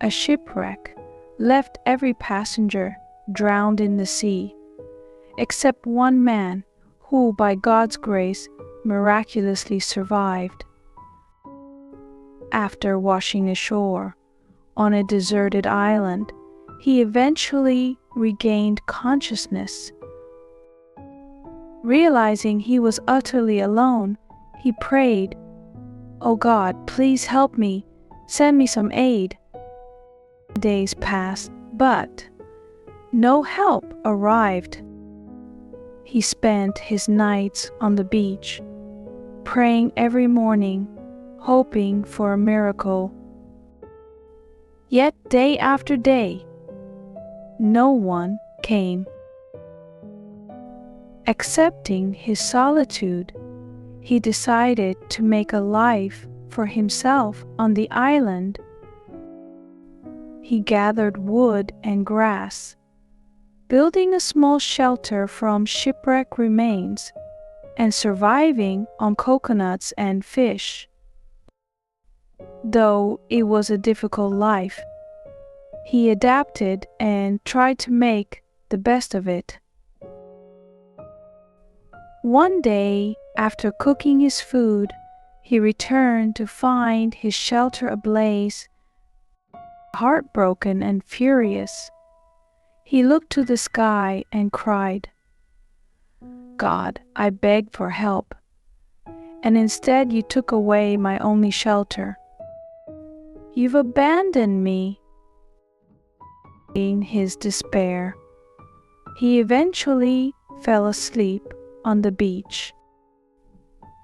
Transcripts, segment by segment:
a shipwreck left every passenger drowned in the sea, except one man who, by God's grace, miraculously survived. After washing ashore on a deserted island, he eventually regained consciousness. Realizing he was utterly alone, he prayed, "Oh God, please help me, send me some aid." Days passed, but no help arrived. He spent his nights on the beach, praying every morning, hoping for a miracle. Yet day after day, no one came. Accepting his solitude, he decided to make a life for himself on the island. He gathered wood and grass, building a small shelter from shipwreck remains and surviving on coconuts and fish. Though it was a difficult life, he adapted and tried to make the best of it. One day, after cooking his food, he returned to find his shelter ablaze. Heartbroken and furious, he looked to the sky and cried, "God, I begged for help, and instead you took away my only shelter. You've abandoned me." In his despair, he eventually fell asleep on the beach.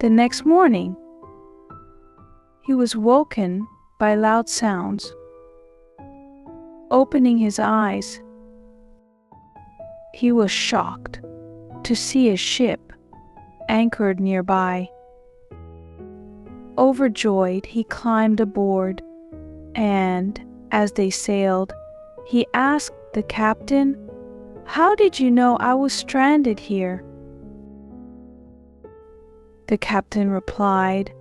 The next morning, he was woken by loud sounds. Opening his eyes, he was shocked to see a ship anchored nearby. Overjoyed, he climbed aboard, and as they sailed, he asked the captain, "How did you know I was stranded here?" The captain replied,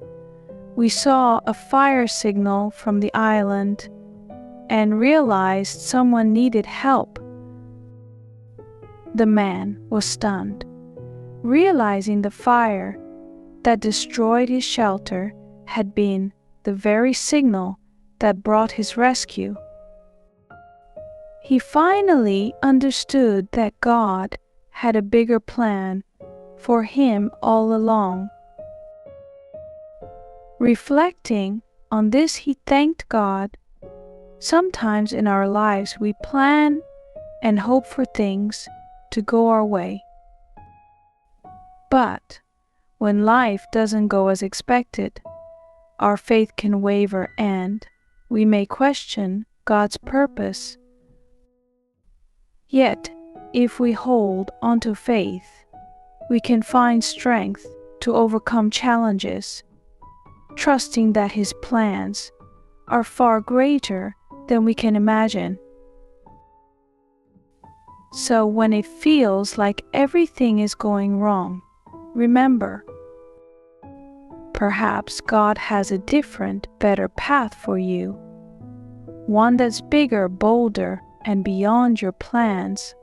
"We saw a fire signal from the island and realized someone needed help." The man was stunned, realizing the fire that destroyed his shelter had been the very signal that brought his rescue. He finally understood that God had a bigger plan for him all along. Reflecting on this, he thanked God. Sometimes in our lives we plan and hope for things to go our way. But when life doesn't go as expected, our faith can waver and we may question God's purpose. Yet, if we hold onto faith, we can find strength to overcome challenges, trusting that His plans are far greater than we can imagine. So when it feels like everything is going wrong, remember, perhaps God has a different, better path for you, one that's bigger, bolder, and beyond your plans.